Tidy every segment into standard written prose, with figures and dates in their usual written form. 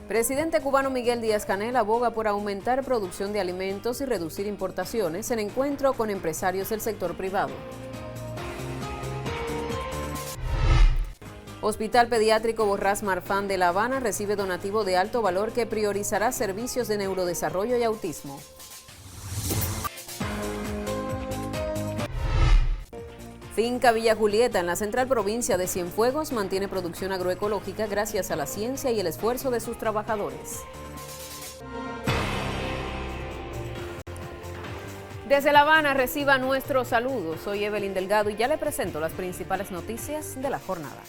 Presidente cubano Miguel Díaz-Canel aboga por aumentar producción de alimentos y reducir importaciones en encuentro con empresarios del sector privado. Hospital Pediátrico Borrás Marfán de La Habana recibe donativo de alto valor que priorizará servicios de neurodesarrollo y autismo. Finca Villa Julieta, en la central provincia de Cienfuegos, mantiene producción agroecológica gracias a la ciencia y el esfuerzo de sus trabajadores. Desde La Habana reciba nuestros saludos. Soy Evelyn Delgado y ya le presento las principales noticias de la jornada.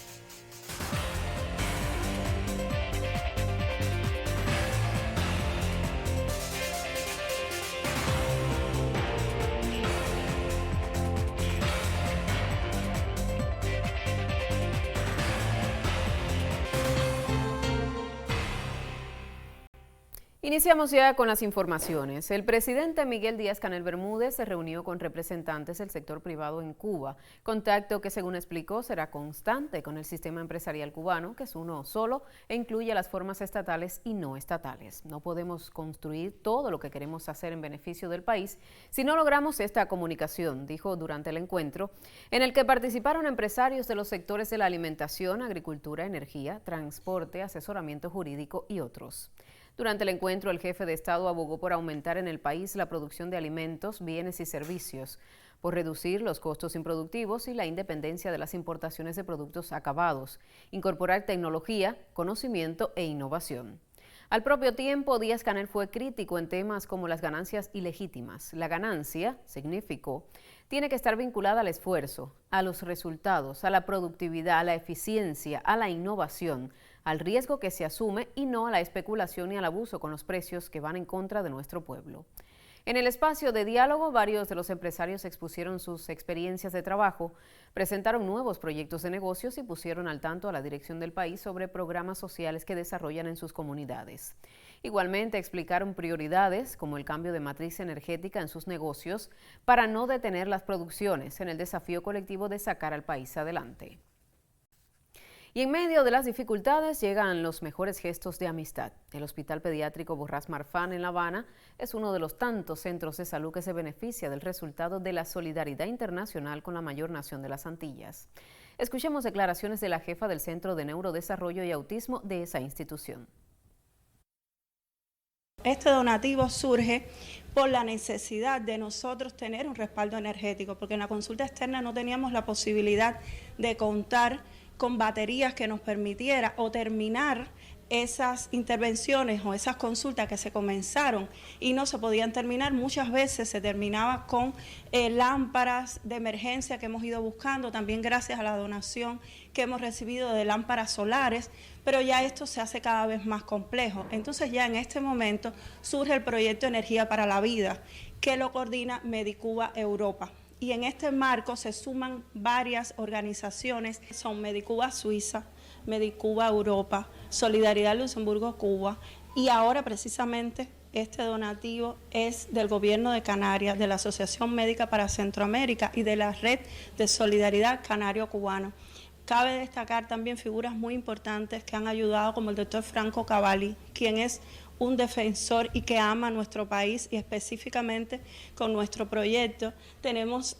Iniciamos ya con las informaciones. El presidente Miguel Díaz-Canel Bermúdez se reunió con representantes del sector privado en Cuba, contacto que, según explicó, será constante con el sistema empresarial cubano, que es uno solo e incluye las formas estatales y no estatales. No podemos construir todo lo que queremos hacer en beneficio del país si no logramos esta comunicación, dijo durante el encuentro, en el que participaron empresarios de los sectores de la alimentación, agricultura, energía, transporte, asesoramiento jurídico y otros. Durante el encuentro, el jefe de Estado abogó por aumentar en el país la producción de alimentos, bienes y servicios, por reducir los costos improductivos y la independencia de las importaciones de productos acabados, incorporar tecnología, conocimiento e innovación. Al propio tiempo, Díaz-Canel fue crítico en temas como las ganancias ilegítimas. La ganancia, significó, tiene que estar vinculada al esfuerzo, a los resultados, a la productividad, a la eficiencia, a la innovación, al riesgo que se asume y no a la especulación y al abuso con los precios que van en contra de nuestro pueblo. En el espacio de diálogo, varios de los empresarios expusieron sus experiencias de trabajo, presentaron nuevos proyectos de negocios y pusieron al tanto a la dirección del país sobre programas sociales que desarrollan en sus comunidades. Igualmente explicaron prioridades como el cambio de matriz energética en sus negocios para no detener las producciones en el desafío colectivo de sacar al país adelante. Y en medio de las dificultades llegan los mejores gestos de amistad. El Hospital Pediátrico Borrás Marfán en La Habana es uno de los tantos centros de salud que se beneficia del resultado de la solidaridad internacional con la mayor nación de las Antillas. Escuchemos declaraciones de la jefa del Centro de Neurodesarrollo y Autismo de esa institución. Este donativo surge por la necesidad de nosotros tener un respaldo energético, porque en la consulta externa no teníamos la posibilidad de contar con baterías que nos permitiera o terminar esas intervenciones o esas consultas que se comenzaron y no se podían terminar. Muchas veces se terminaba con lámparas de emergencia que hemos ido buscando, también gracias a la donación que hemos recibido de lámparas solares, pero ya esto se hace cada vez más complejo. Entonces ya en este momento surge el proyecto Energía para la Vida, que lo coordina Medicuba Europa. Y en este marco se suman varias organizaciones, son Medicuba Suiza, Medicuba Europa, Solidaridad Luxemburgo-Cuba, y ahora precisamente este donativo es del Gobierno de Canarias, de la Asociación Médica para Centroamérica y de la Red de Solidaridad Canario-Cubano. Cabe destacar también figuras muy importantes que han ayudado, como el doctor Franco Cavalli, quien es un defensor y que ama nuestro país, y específicamente con nuestro proyecto tenemos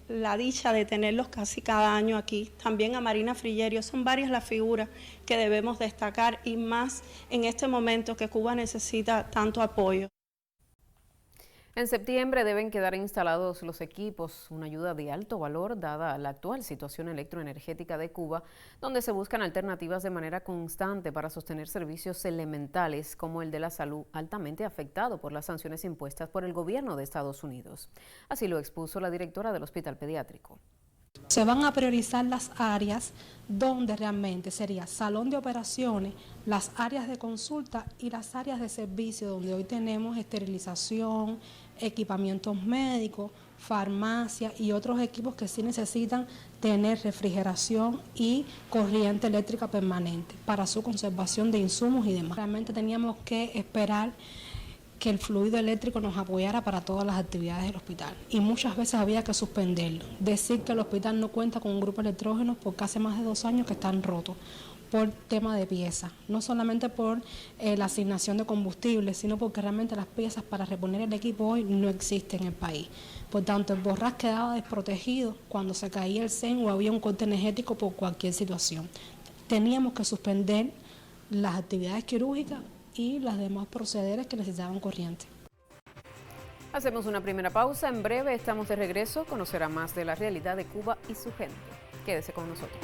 la dicha de tenerlos casi cada año aquí. También a Marina Frigerio. Son varias las figuras que debemos destacar, y más en este momento que Cuba necesita tanto apoyo. En septiembre deben quedar instalados los equipos, una ayuda de alto valor dada la actual situación electroenergética de Cuba, donde se buscan alternativas de manera constante para sostener servicios elementales como el de la salud, altamente afectado por las sanciones impuestas por el gobierno de Estados Unidos. Así lo expuso la directora del Hospital Pediátrico. Se van a priorizar las áreas donde realmente sería salón de operaciones, las áreas de consulta y las áreas de servicio, donde hoy tenemos esterilización, equipamientos médicos, farmacia y otros equipos que sí necesitan tener refrigeración y corriente eléctrica permanente para su conservación de insumos y demás. Realmente teníamos que esperar que el fluido eléctrico nos apoyara para todas las actividades del hospital, y muchas veces había que suspenderlo, decir que el hospital no cuenta con un grupo de electrógenos porque hace más de 2 años que están rotos, por tema de piezas, no solamente por la asignación de combustible, sino porque realmente las piezas para reponer el equipo hoy no existen en el país. Por tanto, el Borras quedaba desprotegido cuando se caía el CEN o había un corte energético por cualquier situación. Teníamos que suspender las actividades quirúrgicas y los demás procederes que necesitaban corriente. Hacemos una primera pausa. En breve estamos de regreso. Conocerá más de la realidad de Cuba y su gente. Quédese con nosotros.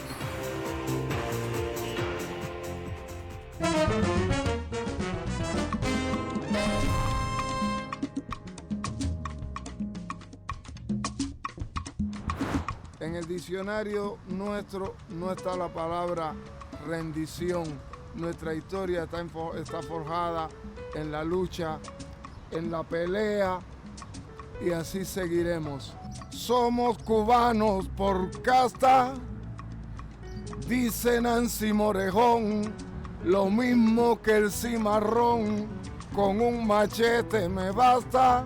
En el diccionario nuestro no está la palabra rendición. Nuestra historia está forjada en la lucha, en la pelea, y así seguiremos. Somos cubanos por casta, dice Nancy Morejón, lo mismo que el cimarrón, con un machete me basta.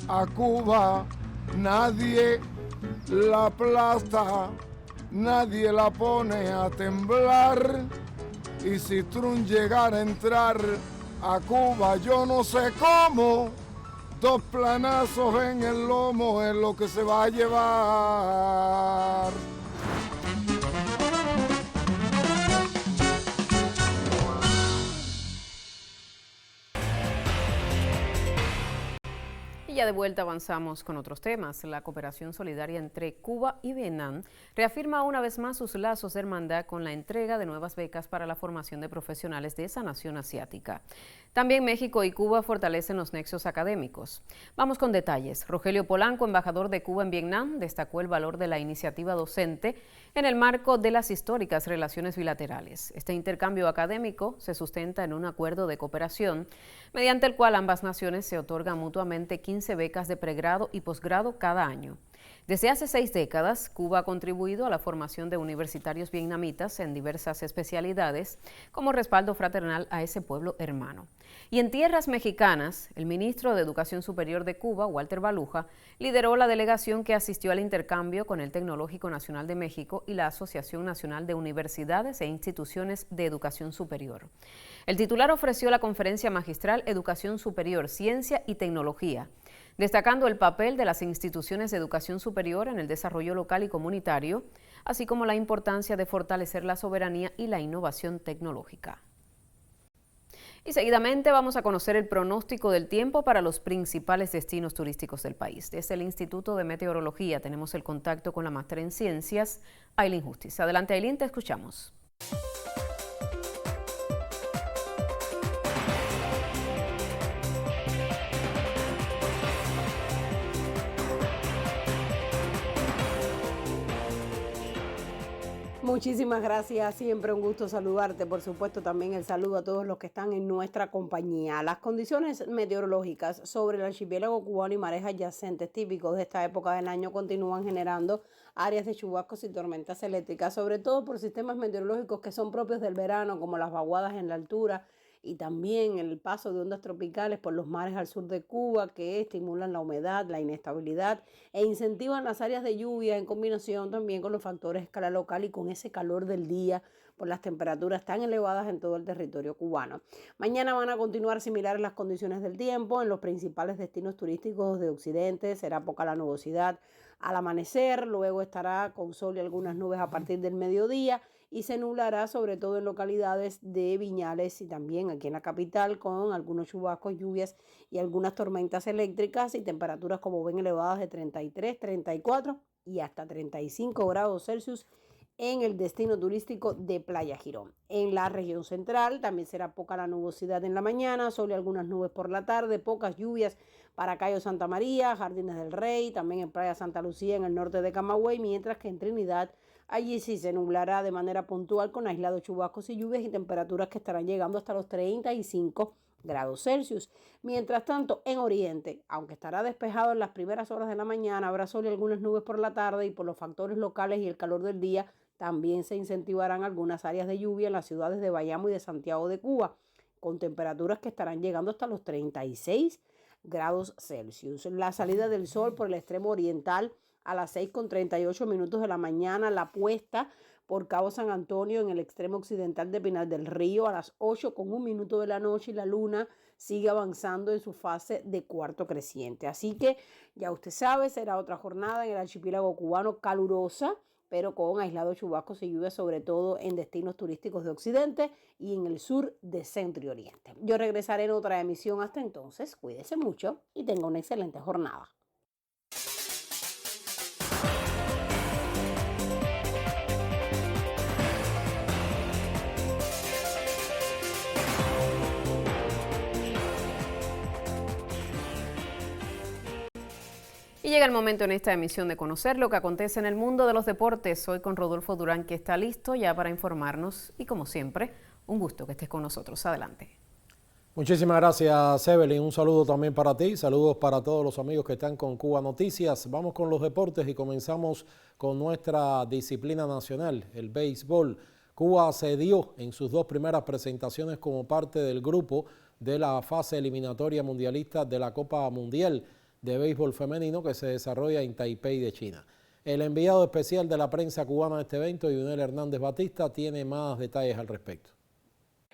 A Cuba nadie la aplasta, nadie la pone a temblar, y si Trump llegara a entrar a Cuba, yo no sé cómo, 2 planazos en el lomo es lo que se va a llevar. Y ya de vuelta avanzamos con otros temas. La cooperación solidaria entre Cuba y Vietnam reafirma una vez más sus lazos de hermandad con la entrega de nuevas becas para la formación de profesionales de esa nación asiática. También México y Cuba fortalecen los nexos académicos. Vamos con detalles. Rogelio Polanco, embajador de Cuba en Vietnam, destacó el valor de la iniciativa docente en el marco de las históricas relaciones bilaterales. Este intercambio académico se sustenta en un acuerdo de cooperación mediante el cual ambas naciones se otorgan mutuamente 15 becas de pregrado y posgrado cada año. Desde hace 6 décadas, Cuba ha contribuido a la formación de universitarios vietnamitas en diversas especialidades como respaldo fraternal a ese pueblo hermano. Y en tierras mexicanas, el ministro de Educación Superior de Cuba, Walter Baluja, lideró la delegación que asistió al intercambio con el Tecnológico Nacional de México y la Asociación Nacional de Universidades e Instituciones de Educación Superior. El titular ofreció la conferencia magistral Educación Superior, Ciencia y Tecnología, destacando el papel de las instituciones de educación superior en el desarrollo local y comunitario, así como la importancia de fortalecer la soberanía y la innovación tecnológica. Y seguidamente vamos a conocer el pronóstico del tiempo para los principales destinos turísticos del país. Desde el Instituto de Meteorología tenemos el contacto con la máster en ciencias, Ailín Justiz. Adelante, Ailín, te escuchamos. Muchísimas gracias, siempre un gusto saludarte. Por supuesto, también el saludo a todos los que están en nuestra compañía. Las condiciones meteorológicas sobre el archipiélago cubano y mares adyacentes típicos de esta época del año continúan generando áreas de chubascos y tormentas eléctricas, sobre todo por sistemas meteorológicos que son propios del verano, como las vaguadas en la altura y también el paso de ondas tropicales por los mares al sur de Cuba, que estimulan la humedad, la inestabilidad e incentivan las áreas de lluvia, en combinación también con los factores de escala local y con ese calor del día por las temperaturas tan elevadas en todo el territorio cubano. Mañana van a continuar similares las condiciones del tiempo en los principales destinos turísticos de Occidente. Será poca la nubosidad al amanecer, luego estará con sol y algunas nubes a partir del mediodía, y se nublará sobre todo en localidades de Viñales y también aquí en la capital, con algunos chubascos, lluvias y algunas tormentas eléctricas, y temperaturas, como ven, elevadas de 33, 34 y hasta 35 grados Celsius en el destino turístico de Playa Girón. En la región central también será poca la nubosidad en la mañana, solo algunas nubes por la tarde, pocas lluvias para Cayo Santa María, Jardines del Rey, también en Playa Santa Lucía en el norte de Camagüey, mientras que en Trinidad allí sí se nublará de manera puntual con aislados chubascos y lluvias y temperaturas que estarán llegando hasta los 35 grados Celsius. Mientras tanto, en Oriente, aunque estará despejado en las primeras horas de la mañana, habrá sol y algunas nubes por la tarde, y por los factores locales y el calor del día también se incentivarán algunas áreas de lluvia en las ciudades de Bayamo y de Santiago de Cuba, con temperaturas que estarán llegando hasta los 36 grados Celsius. La salida del sol por el extremo oriental a las 6:38 de la mañana. La puesta por Cabo San Antonio en el extremo occidental de Pinar del Río a las 8:01 de la noche, y la luna sigue avanzando en su fase de cuarto creciente. Así que ya usted sabe, será otra jornada en el archipiélago cubano calurosa, pero con aislados chubascos y lluvias, sobre todo en destinos turísticos de Occidente y en el sur de Centro y Oriente. Yo regresaré en otra emisión. Hasta entonces, cuídese mucho y tenga una excelente jornada. Y llega el momento en esta emisión de conocer lo que acontece en el mundo de los deportes. Hoy con Rodolfo Durán, que está listo ya para informarnos, y como siempre, un gusto que estés con nosotros. Adelante. Muchísimas gracias, Evelyn. Un saludo también para ti, saludos para todos los amigos que están con Cuba Noticias. Vamos con los deportes y comenzamos con nuestra disciplina nacional, el béisbol. Cuba cedió en sus dos primeras presentaciones como parte del grupo de la fase eliminatoria mundialista de la Copa Mundial de Béisbol Femenino que se desarrolla en Taipei de China. El enviado especial de la prensa cubana a este evento, Yunel Hernández Batista, tiene más detalles al respecto.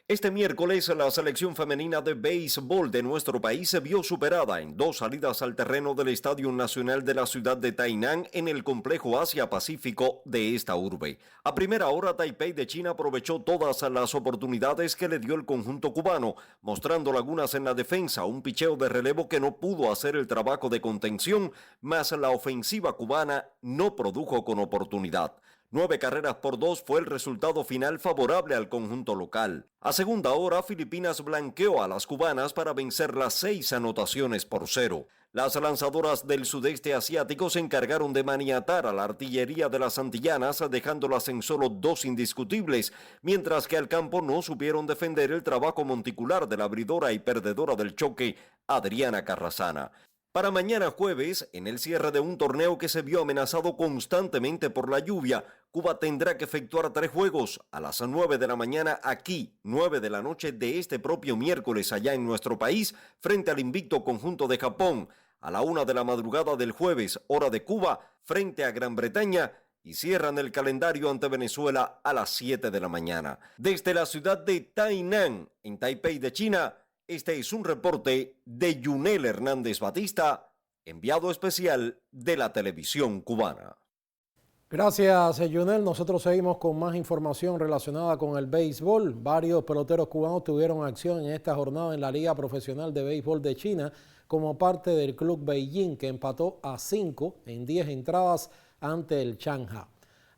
Este miércoles, la selección femenina de béisbol de nuestro país se vio superada en 2 salidas al terreno del Estadio Nacional de la ciudad de Tainan en el complejo Asia-Pacífico de esta urbe. A primera hora, Taipei de China aprovechó todas las oportunidades que le dio el conjunto cubano, mostrando lagunas en la defensa, un picheo de relevo que no pudo hacer el trabajo de contención, más la ofensiva cubana no produjo con oportunidad. 9 carreras por 2 fue el resultado final favorable al conjunto local. A segunda hora, Filipinas blanqueó a las cubanas para vencer las 6-0. Las lanzadoras del sudeste asiático se encargaron de maniatar a la artillería de las antillanas, dejándolas en solo 2 indiscutibles, mientras que al campo no supieron defender el trabajo monticular de la abridora y perdedora del choque, Adriana Carrasana. Para mañana jueves, en el cierre de un torneo que se vio amenazado constantemente por la lluvia, Cuba tendrá que efectuar 3 juegos a las 9 de la mañana aquí, 9 de la noche de este propio miércoles allá en nuestro país, frente al invicto conjunto de Japón, a la 1 de la madrugada del jueves, hora de Cuba, frente a Gran Bretaña, y cierran el calendario ante Venezuela a las 7 de la mañana. Desde la ciudad de Tainan, en Taipei de China, este es un reporte de Yunel Hernández Batista, enviado especial de la televisión cubana. Gracias, Yunel. Nosotros seguimos con más información relacionada con el béisbol. Varios peloteros cubanos tuvieron acción en esta jornada en la Liga Profesional de Béisbol de China como parte del Club Beijing, que empató a 5 en 10 entradas ante el Shanghai.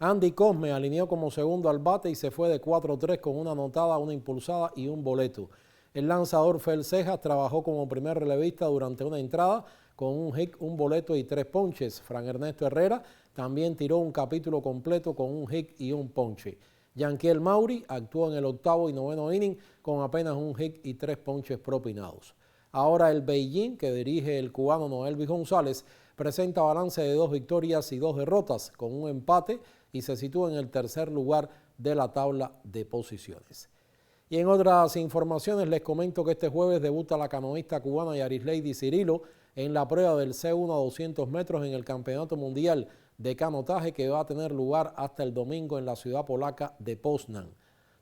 Andy Cosme alineó como segundo al bate y se fue de 4-3 con una anotada, una impulsada y un boleto. El lanzador Fel Cejas trabajó como primer relevista durante una entrada con un hit, un boleto y 3 ponches. Fran Ernesto Herrera también tiró un capítulo completo con un hit y un ponche. Yanquiel Mauri actuó en el 8º y 9º inning con apenas un hit y 3 ponches propinados. Ahora el Beijing, que dirige el cubano Noelvis González, presenta balance de 2 victorias y 2 derrotas con un empate y se sitúa en el tercer lugar de la tabla de posiciones. Y en otras informaciones les comento que este jueves debuta la canoísta cubana Yarisleidy Cirilo en la prueba del C1 a 200 metros en el Campeonato Mundial de Canotaje, que va a tener lugar hasta el domingo en la ciudad polaca de Poznan.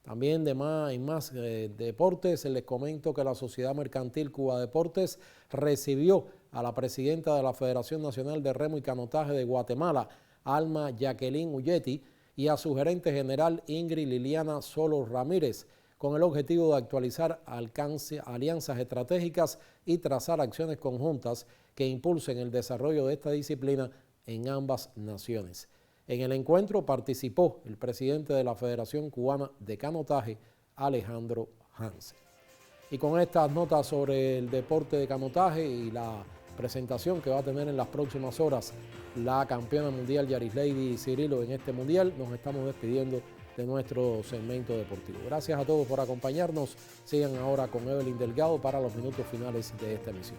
También en más deportes les comento que la Sociedad Mercantil Cuba Deportes recibió a la presidenta de la Federación Nacional de Remo y Canotaje de Guatemala, Alma Jacqueline Ulletti, y a su gerente general Ingrid Liliana Solo Ramírez, con el objetivo de actualizar alianzas estratégicas y trazar acciones conjuntas que impulsen el desarrollo de esta disciplina en ambas naciones. En el encuentro participó el presidente de la Federación Cubana de Canotaje, Alejandro Hansen. Y con estas notas sobre el deporte de canotaje y la presentación que va a tener en las próximas horas la campeona mundial Yarisleidy Cirilo en este mundial, nos estamos despidiendo de nuestro segmento deportivo. Gracias a todos por acompañarnos. Sigan ahora con Evelyn Delgado para los minutos finales de esta emisión.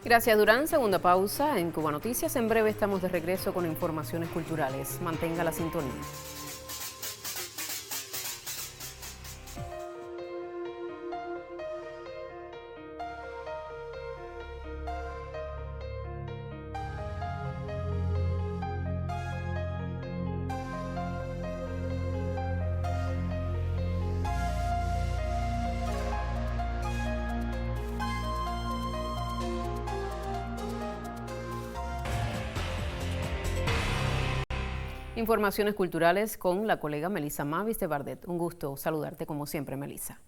Gracias, Durán. Segunda pausa en Cuba Noticias. En breve estamos de regreso con informaciones culturales. Mantenga la sintonía. Informaciones culturales con la colega Melissa Mavis de Bardet. Un gusto saludarte como siempre, Melissa.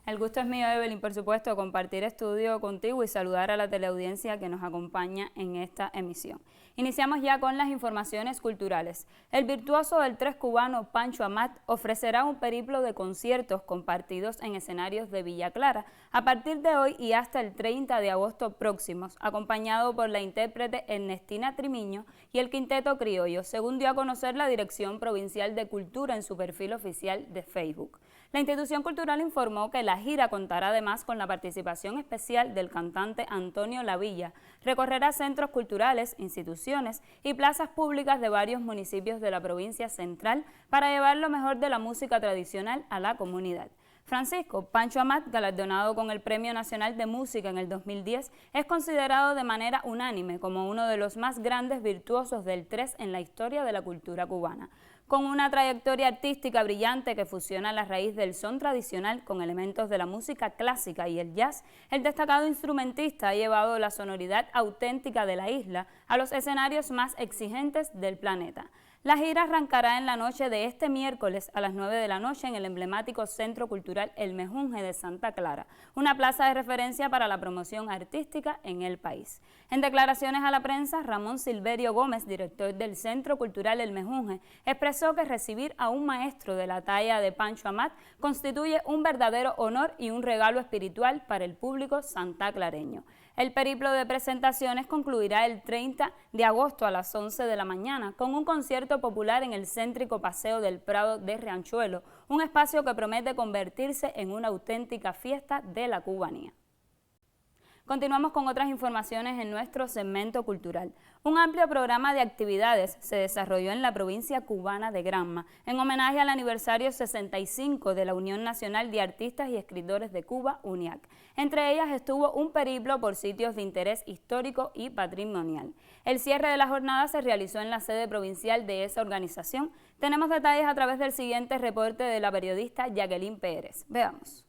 El gusto es mío, Evelyn, por supuesto, compartir estudio contigo y saludar a la teleaudiencia que nos acompaña en esta emisión. Iniciamos ya con las informaciones culturales. El virtuoso del tres cubano Pancho Amat ofrecerá un periplo de conciertos compartidos en escenarios de Villa Clara a partir de hoy y hasta el 30 de agosto próximos, acompañado por la intérprete Ernestina Trimiño y el Quinteto Criollo, según dio a conocer la Dirección Provincial de Cultura en su perfil oficial de Facebook. La institución cultural informó que la gira contará además con la participación especial del cantante Antonio Lavilla. Recorrerá centros culturales, instituciones y plazas públicas de varios municipios de la provincia central para llevar lo mejor de la música tradicional a la comunidad. Francisco Pancho Amat, galardonado con el Premio Nacional de Música en el 2010, es considerado de manera unánime como uno de los más grandes virtuosos del tres en la historia de la cultura cubana. Con una trayectoria artística brillante que fusiona la raíz del son tradicional con elementos de la música clásica y el jazz, el destacado instrumentista ha llevado la sonoridad auténtica de la isla a los escenarios más exigentes del planeta. La gira arrancará en la noche de este miércoles a las 9 de la noche en el emblemático Centro Cultural El Mejunje de Santa Clara, una plaza de referencia para la promoción artística en el país. En declaraciones a la prensa, Ramón Silverio Gómez, director del Centro Cultural El Mejunje, expresó que recibir a un maestro de la talla de Pancho Amat constituye un verdadero honor y un regalo espiritual para el público santaclareño. El periplo de presentaciones concluirá el 30 de agosto a las 11 de la mañana con un concierto popular en el céntrico Paseo del Prado de Riachuelo, un espacio que promete convertirse en una auténtica fiesta de la cubanía. Continuamos con otras informaciones en nuestro segmento cultural. Un amplio programa de actividades se desarrolló en la provincia cubana de Granma en homenaje al aniversario 65 de la Unión Nacional de Artistas y Escritores de Cuba, UNIAC. Entre ellas estuvo un periplo por sitios de interés histórico y patrimonial. El cierre de la jornada se realizó en la sede provincial de esa organización. Tenemos detalles a través del siguiente reporte de la periodista Jacqueline Pérez. Veamos.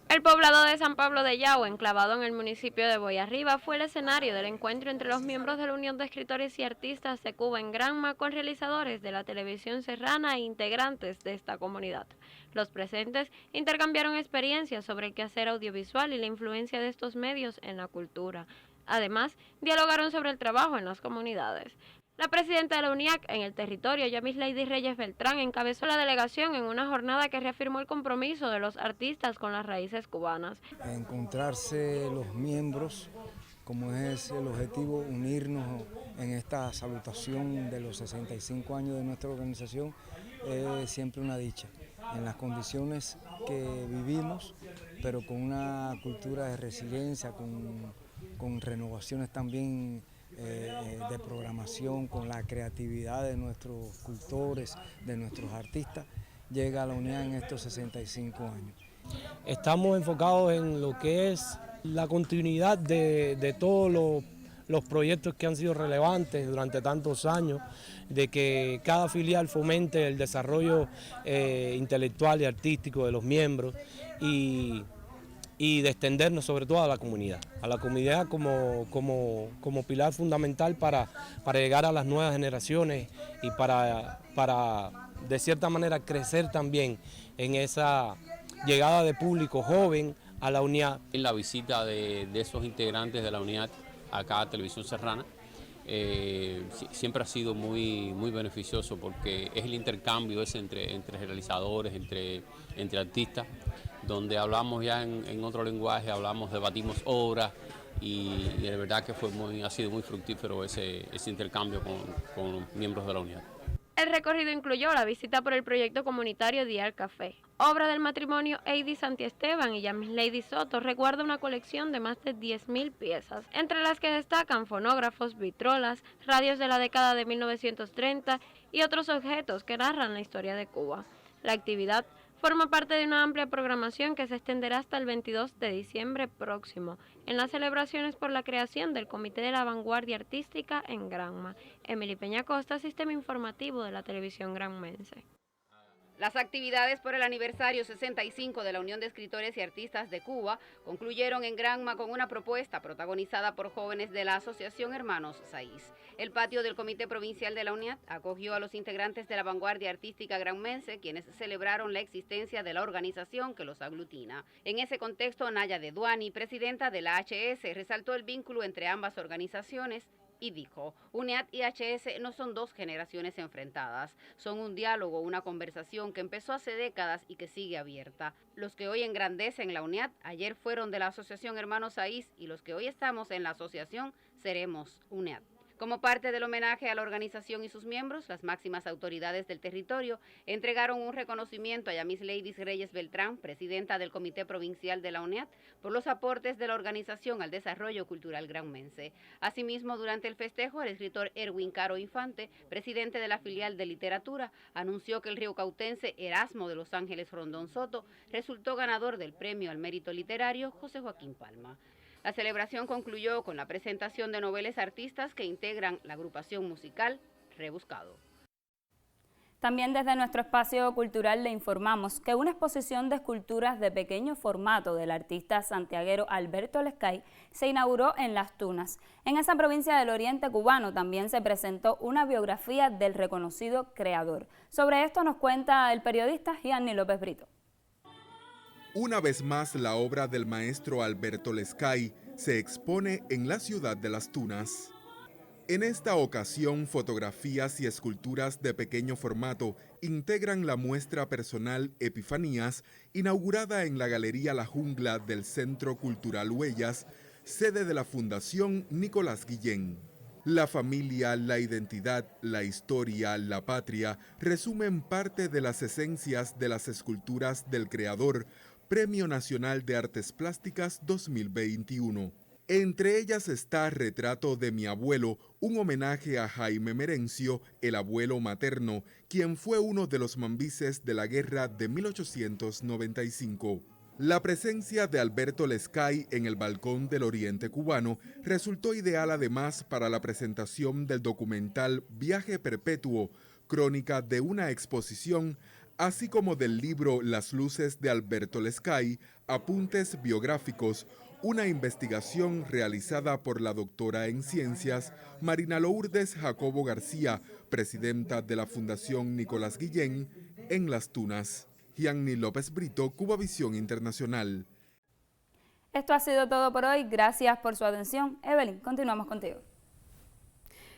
El poblado de San Pablo de Yao, enclavado en el municipio de Boyarriba, fue el escenario del encuentro entre los miembros de la Unión de Escritores y Artistas de Cuba en Granma con realizadores de la televisión serrana e integrantes de esta comunidad. Los presentes intercambiaron experiencias sobre el quehacer audiovisual y la influencia de estos medios en la cultura. Además, dialogaron sobre el trabajo en las comunidades. La presidenta de la UNIAC en el territorio, Yamislady Reyes Beltrán, encabezó la delegación en una jornada que reafirmó el compromiso de los artistas con las raíces cubanas. Encontrarse los miembros, como es el objetivo, unirnos en esta salutación de los 65 años de nuestra organización, es siempre una dicha. En las condiciones que vivimos, pero con una cultura de resiliencia, con renovaciones también de programación, con la creatividad de nuestros cultores, de nuestros artistas, llega a la UNIAC en estos 65 años. Estamos enfocados en lo que es la continuidad de todos los proyectos que han sido relevantes durante tantos años, de que cada filial fomente el desarrollo intelectual y artístico de los miembros y de extendernos sobre todo a la comunidad como pilar fundamental para llegar a las nuevas generaciones y para de cierta manera crecer también en esa llegada de público joven a la UNIAC. En la visita de esos integrantes de la UNIAC acá a Televisión Serrana siempre ha sido muy beneficioso porque es el intercambio ese entre realizadores, entre artistas, donde hablamos ya en otro lenguaje, debatimos obras y de verdad que ha sido muy fructífero ese intercambio con los miembros de la UNIAC. El recorrido incluyó la visita por el proyecto comunitario Dial Café. Obra del matrimonio Eidy Santiesteban y Yamislady Soto, recuerda una colección de más de 10.000 piezas, entre las que destacan fonógrafos, vitrolas, radios de la década de 1930 y otros objetos que narran la historia de Cuba. La actividad forma parte de una amplia programación que se extenderá hasta el 22 de diciembre próximo, en las celebraciones por la creación del Comité de la Vanguardia Artística en Granma. Emily Peña Costa, Sistema Informativo de la Televisión Granmense. Las actividades por el aniversario 65 de la Unión de Escritores y Artistas de Cuba concluyeron en Granma con una propuesta protagonizada por jóvenes de la Asociación Hermanos Saiz. El patio del Comité Provincial de la UNIAT acogió a los integrantes de la vanguardia artística granmense, quienes celebraron la existencia de la organización que los aglutina. En ese contexto, Naya de Duani, presidenta de la HS, resaltó el vínculo entre ambas organizaciones y dijo, UNIAT y HS no son dos generaciones enfrentadas, son un diálogo, una conversación que empezó hace décadas y que sigue abierta. Los que hoy engrandecen la UNIAT ayer fueron de la Asociación Hermanos Saiz y los que hoy estamos en la asociación seremos UNIAT. Como parte del homenaje a la organización y sus miembros, las máximas autoridades del territorio entregaron un reconocimiento a Yamis Leidis Reyes Beltrán, presidenta del Comité Provincial de la UNIAT, por los aportes de la organización al desarrollo cultural granmense. Asimismo, durante el festejo, el escritor Erwin Caro Infante, presidente de la filial de literatura, anunció que el riocautense Erasmo de Los Ángeles Rondón Soto resultó ganador del premio al mérito literario José Joaquín Palma. La celebración concluyó con la presentación de noveles artistas que integran la agrupación musical Rebuscado. También desde nuestro espacio cultural le informamos que una exposición de esculturas de pequeño formato del artista santiaguero Alberto Lescay se inauguró en Las Tunas. En esa provincia del oriente cubano también se presentó una biografía del reconocido creador. Sobre esto nos cuenta el periodista Gianni López Brito. Una vez más, la obra del maestro Alberto Lescay se expone en la ciudad de Las Tunas. En esta ocasión, fotografías y esculturas de pequeño formato integran la muestra personal Epifanías, inaugurada en la Galería La Jungla del Centro Cultural Huellas, sede de la Fundación Nicolás Guillén. La familia, la identidad, la historia, la patria resumen parte de las esencias de las esculturas del creador, Premio Nacional de Artes Plásticas 2021. Entre ellas está Retrato de mi abuelo, un homenaje a Jaime Merencio, el abuelo materno, quien fue uno de los mambises de la guerra de 1895. La presencia de Alberto Lescay en el balcón del Oriente cubano resultó ideal además para la presentación del documental Viaje Perpetuo, crónica de una exposición, así como del libro Las luces de Alberto Lescay, apuntes biográficos, una investigación realizada por la doctora en ciencias Marina Lourdes Jacobo García, presidenta de la Fundación Nicolás Guillén, en Las Tunas. Gianni López Brito, Cubavisión Internacional. Esto ha sido todo por hoy. Gracias por su atención. Evelyn, continuamos contigo.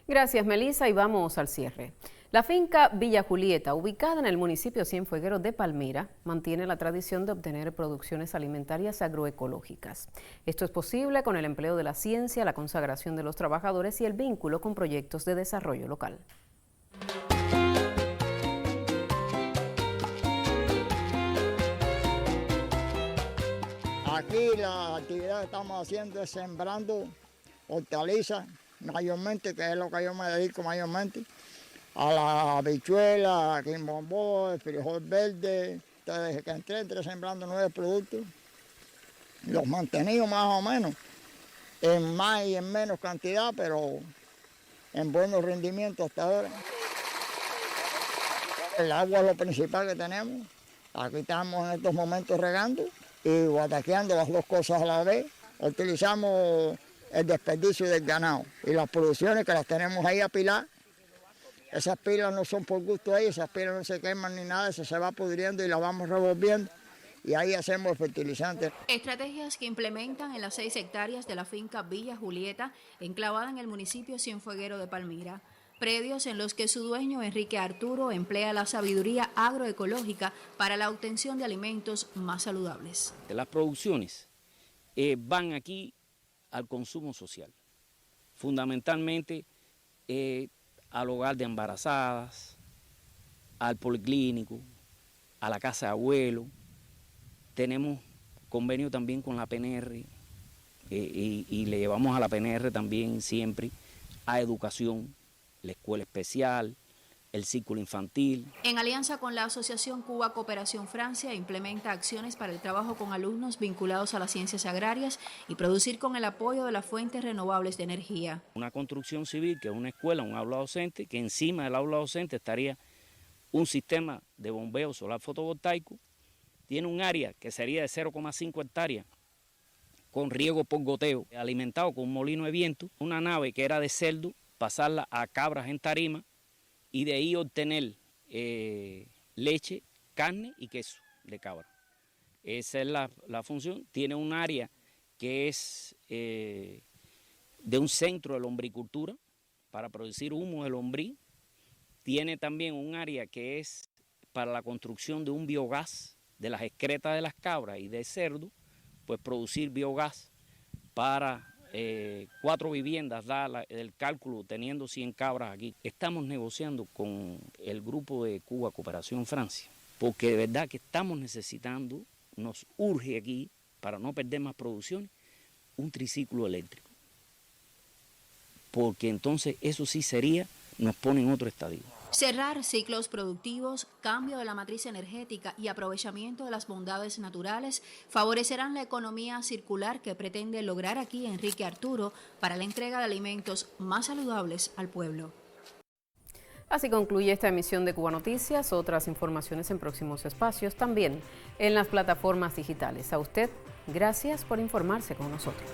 Gracias, Melissa, y vamos al cierre. La finca Villa Julieta, ubicada en el municipio Cienfuegueros de Palmira, mantiene la tradición de obtener producciones alimentarias agroecológicas. Esto es posible con el empleo de la ciencia, la consagración de los trabajadores y el vínculo con proyectos de desarrollo local. Aquí la actividad que estamos haciendo es sembrando hortalizas, mayormente, que es lo que yo me dedico mayormente, a la habichuela, quimbombó, el frijol verde. Desde que entré sembrando 9 productos. Los mantenido más o menos, en más y en menos cantidad, pero en buenos rendimientos hasta ahora. El agua es lo principal que tenemos. Aquí estamos en estos momentos regando y guataqueando las dos cosas a la vez. Utilizamos el desperdicio del ganado y las producciones que las tenemos ahí a pilar. Esas pilas no son por gusto ahí, esas pilas no se queman ni nada, eso se va pudriendo y las vamos revolviendo y ahí hacemos el fertilizante. Estrategias que implementan en las 6 hectáreas de la finca Villa Julieta, enclavada en el municipio Cienfueguero de Palmira. Predios en los que su dueño, Enrique Arturo, emplea la sabiduría agroecológica para la obtención de alimentos más saludables. Las producciones van aquí al consumo social, fundamentalmente al hogar de embarazadas, al policlínico, a la casa de abuelo. Tenemos convenio también con la PNR y le llevamos a la PNR también siempre a educación, la escuela especial, el círculo infantil. En alianza con la Asociación Cuba Cooperación Francia, implementa acciones para el trabajo con alumnos vinculados a las ciencias agrarias y producir con el apoyo de las fuentes renovables de energía. Una construcción civil, que es una escuela, un aula docente, que encima del aula docente estaría un sistema de bombeo solar fotovoltaico, tiene un área que sería de 0,5 hectáreas con riego por goteo, alimentado con un molino de viento, una nave que era de cerdo, pasarla a cabras en tarima y de ahí obtener leche, carne y queso de cabra. Esa es la función. Tiene un área que es de un centro de lombricultura para producir humo de lombriz. Tiene también un área que es para la construcción de un biogás de las excretas de las cabras y de cerdo, pues producir biogás para 4 viviendas, da el cálculo teniendo 100 cabras aquí. Estamos negociando con el grupo de Cuba Cooperación Francia, porque de verdad que estamos necesitando, nos urge aquí, para no perder más producción, un triciclo eléctrico. Porque entonces eso sí sería, nos pone en otro estadio. Cerrar ciclos productivos, cambio de la matriz energética y aprovechamiento de las bondades naturales favorecerán la economía circular que pretende lograr aquí Enrique Arturo para la entrega de alimentos más saludables al pueblo. Así concluye esta emisión de Cuba Noticias. Otras informaciones en próximos espacios, también en las plataformas digitales. A usted, gracias por informarse con nosotros.